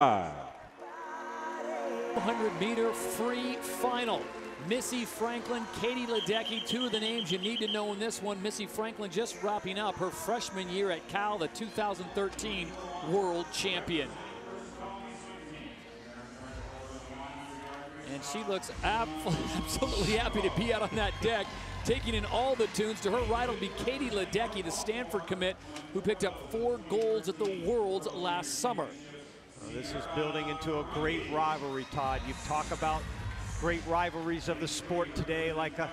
100-meter free final. Missy Franklin, Katie Ledecky, two of the names you need to know in this one. Missy Franklin just wrapping up her freshman year at Cal, the 2013 world champion. And she looks absolutely happy to be out on that deck, taking in all the tunes. To her right will be Katie Ledecky, the Stanford commit, who picked up 4 golds at the Worlds last summer. Well, this is building into a great rivalry, Todd. You talk about great rivalries of the sport today, like a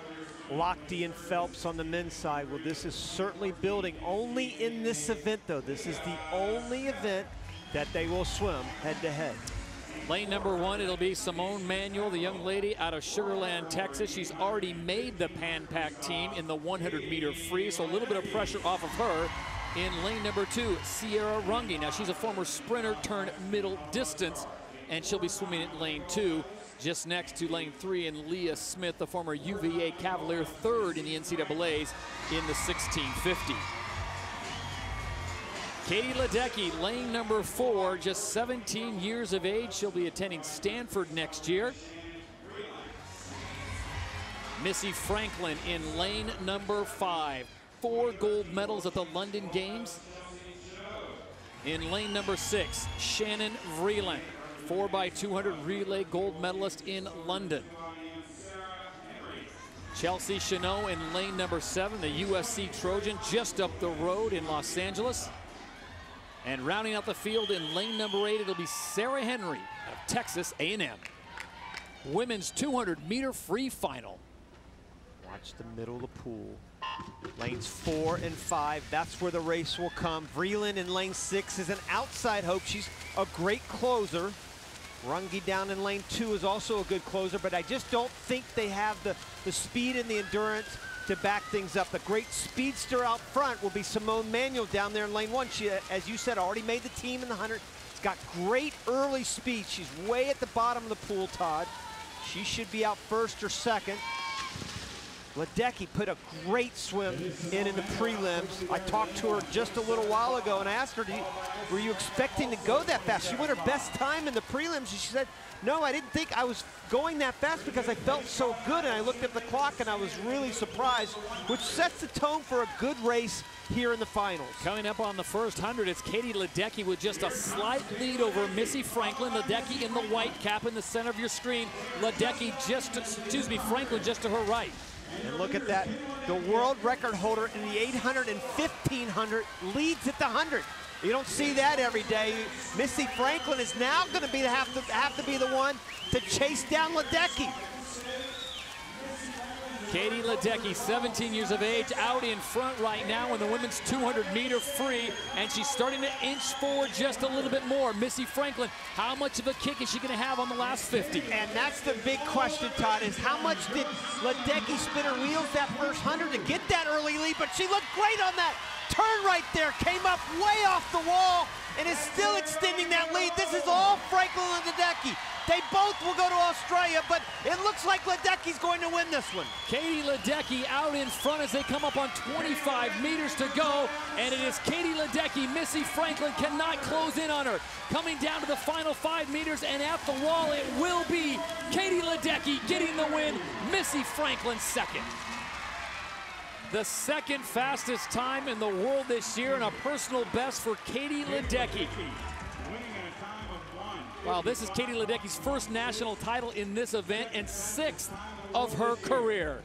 Lochte and Phelps on the men's side. Well, this is certainly building. Only in this event, though. This is the only event that they will swim head-to-head. Lane number 1, it'll be Simone Manuel, the young lady out of Sugar Land, Texas. She's already made the Pan Pac team in the 100-meter free, so a little bit of pressure off of her. In lane number 2, Sierra Runge. Now, she's a former sprinter turned middle distance, and she'll be swimming in lane 2. Just next to lane 3, and Leah Smith, the former UVA Cavalier, 3rd in the NCAAs in the 1650. Katie Ledecky, lane number 4, just 17 years of age. She'll be attending Stanford next year. Missy Franklin in lane number 5. 4 gold medals at the London Games. In lane number 6, Shannon Vreeland, 4x200 relay gold medalist in London. Chelsea Chanot in lane number 7, the USC Trojan, just up the road in Los Angeles. And rounding out the field in lane number 8, it'll be Sarah Henry of Texas A&M. Women's 200-meter free final. Watch the middle of the pool. Lanes 4 and 5, that's where the race will come. Vreeland in lane 6 is an outside hope. She's a great closer. Runge down in lane 2 is also a good closer, but I just don't think they have the speed and the endurance to back things up. The great speedster out front will be Simone Manuel down there in lane 1. She, as you said, already made the team in the 100. She's got great early speed. She's way at the bottom of the pool, Todd. She should be out 1st or 2nd. Ledecky put a great swim in the prelims. I talked to her just a little while ago and I asked her, were you expecting to go that fast? She went her best time in the prelims and she said, no, I didn't think I was going that fast because I felt so good, and I looked at the clock and I was really surprised, which sets the tone for a good race here in the finals. Coming up on the first 100, it's Katie Ledecky with just a slight lead over Missy Franklin. Ledecky in the white cap in the center of your screen. Ledecky Franklin just to her right. And look at that, the world record holder in the 800 and 1500 leads at the 100. You don't see that every day. Missy Franklin is now going to be have to be the one to chase down Ledecky. Katie Ledecky, 17 years of age, out in front right now in the women's 200-meter free, and she's starting to inch forward just a little bit more. Missy Franklin, how much of a kick is she going to have on the last 50? And that's the big question, Todd, is how much did Ledecky spin her wheels that first 100 to get that early lead? But she looked great on that turn right there, came up way off the wall, and is still extending that lead. This is all Franklin and Ledecky. They both will go to Australia, but it looks like Ledecky's going to win this one. Katie Ledecky out in front as they come up on 25 meters to go, and it is Katie Ledecky. Missy Franklin cannot close in on her. Coming down to the final 5 meters, and at the wall it will be Katie Ledecky getting the win. Missy Franklin second. The second fastest time in the world this year, and a personal best for Katie Ledecky. Wow, this is Katie Ledecky's first national title in this event and 6th of her career.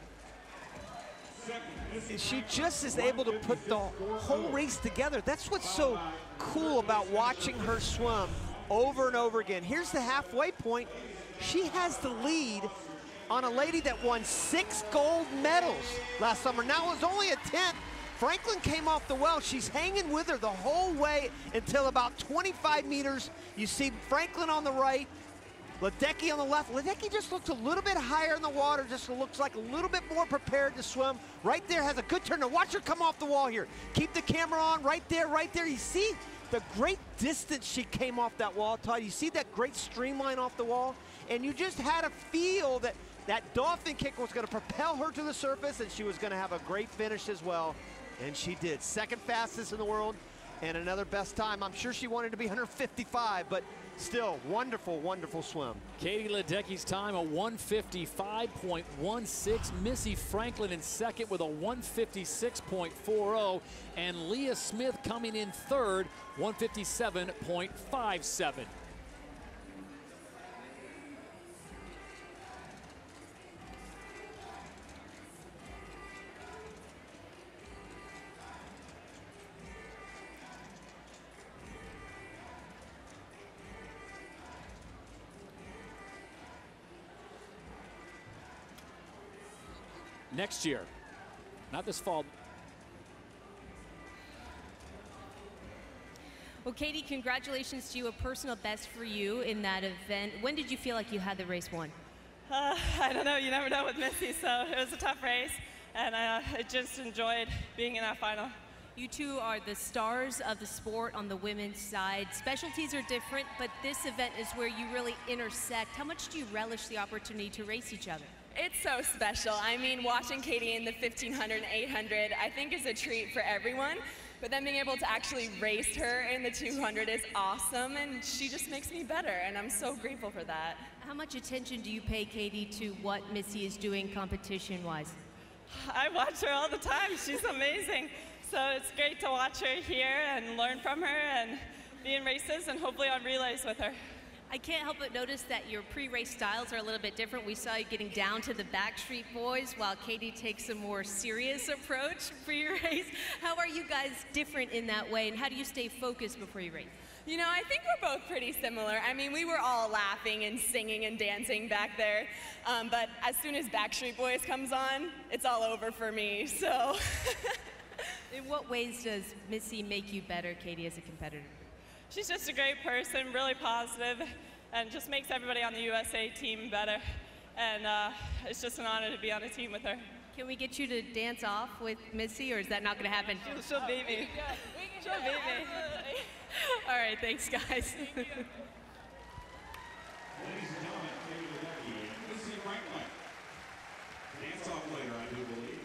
She just is able to put the whole race together. That's what's so cool about watching her swim over and over again. Here's the halfway point. She has the lead on a lady that won 6 gold medals last summer. Now it was only a 10th. Franklin came off the well. She's hanging with her the whole way until about 25 meters. You see Franklin on the right, Ledecky on the left. Ledecky just looks a little bit higher in the water, just looks like a little bit more prepared to swim. Right there, has a good turn. Now watch her come off the wall here. Keep the camera on, right there, right there. You see the great distance she came off that wall, Todd. You see that great streamline off the wall? And you just had a feel that that dolphin kick was going to propel her to the surface, and she was going to have a great finish as well. And she did. Second fastest in the world and another best time. I'm sure she wanted to be 155, but Still, wonderful, wonderful swim. Katie Ledecky's time, a 155.16. Missy Franklin in second with a 156.40. And Leah Smith coming in third, 157.57. Next year, not this fall. Well, Katie, congratulations to you. A personal best for you in that event. When did you feel like you had the race won? I don't know. You never know with Missy, so it was a tough race, and I just enjoyed being in that final. You two are the stars of the sport on the women's side. Specialties are different, but this event is where you really intersect. How much do you relish the opportunity to race each other? It's so special. I mean, watching Katie in the 1500 and 800, I think is a treat for everyone. But then being able to actually race her in the 200 is awesome, and she just makes me better, and I'm so grateful for that. How much attention do you pay, Katie, to what Missy is doing competition-wise? I watch her all the time. She's amazing. So it's great to watch her here and learn from her and be in races and hopefully on relays with her. I can't help but notice that your pre-race styles are a little bit different. We saw you getting down to the Backstreet Boys while Katie takes a more serious approach for your race. How are you guys different in that way, and how do you stay focused before you race? You know, I think we're both pretty similar. I mean, we were all laughing and singing and dancing back there, but as soon as Backstreet Boys comes on, it's all over for me, so. In what ways does Missy make you better, Katie, as a competitor? She's just a great person, really positive, and just makes everybody on the USA team better. And it's just an honor to be on a team with her. Can we get you to dance off with Missy, or is that not going to happen? She'll beat me. She'll beat me. All right, thanks, guys. Ladies and gentlemen, Missy Franklin. Dance off later, I do believe.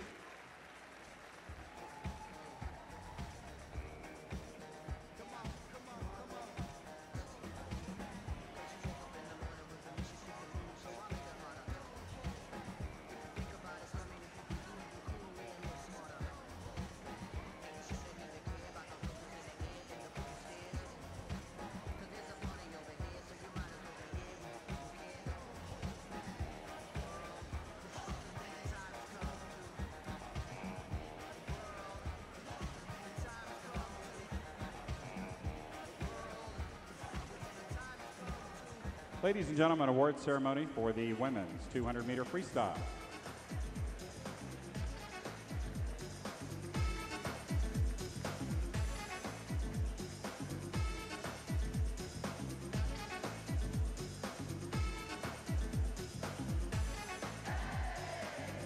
Ladies and gentlemen, award ceremony for the women's 200-meter freestyle.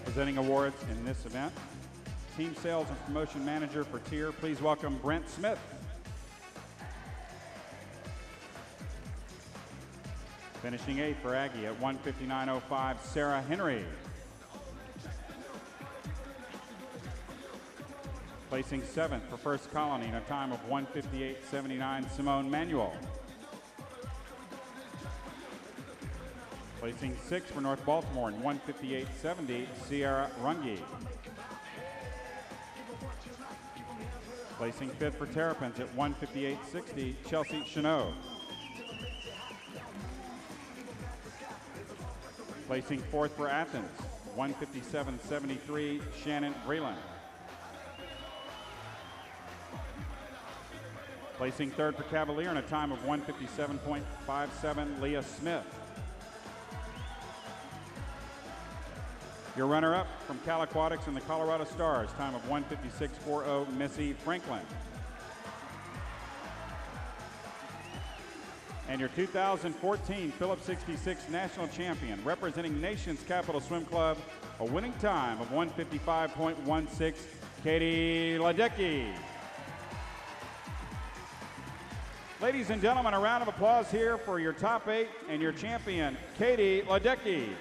Presenting awards in this event, Team Sales and Promotion Manager for Tier, please welcome Brent Smith. Finishing 8th for Aggie at 1:59.05, Sarah Henry. Placing 7th for First Colony in a time of 1:58.79, Simone Manuel. Placing 6th for North Baltimore in 1:58.70, Sierra Runge. Placing 5th for Terrapins at 1:58.60, Chelsea Chenot. Placing 4th for Athens, 1:57.73, Shannon Vreeland. Placing 3rd for Cavalier in a time of 1:57.57, Leah Smith. Your runner-up from Cal Aquatics and the Colorado Stars, time of 1:56.40, Missy Franklin. And your 2014 Phillips 66 National Champion, representing Nation's Capital Swim Club, a winning time of 1:55.16, Katie Ledecky. Ladies and gentlemen, a round of applause here for your top 8 and your champion, Katie Ledecky.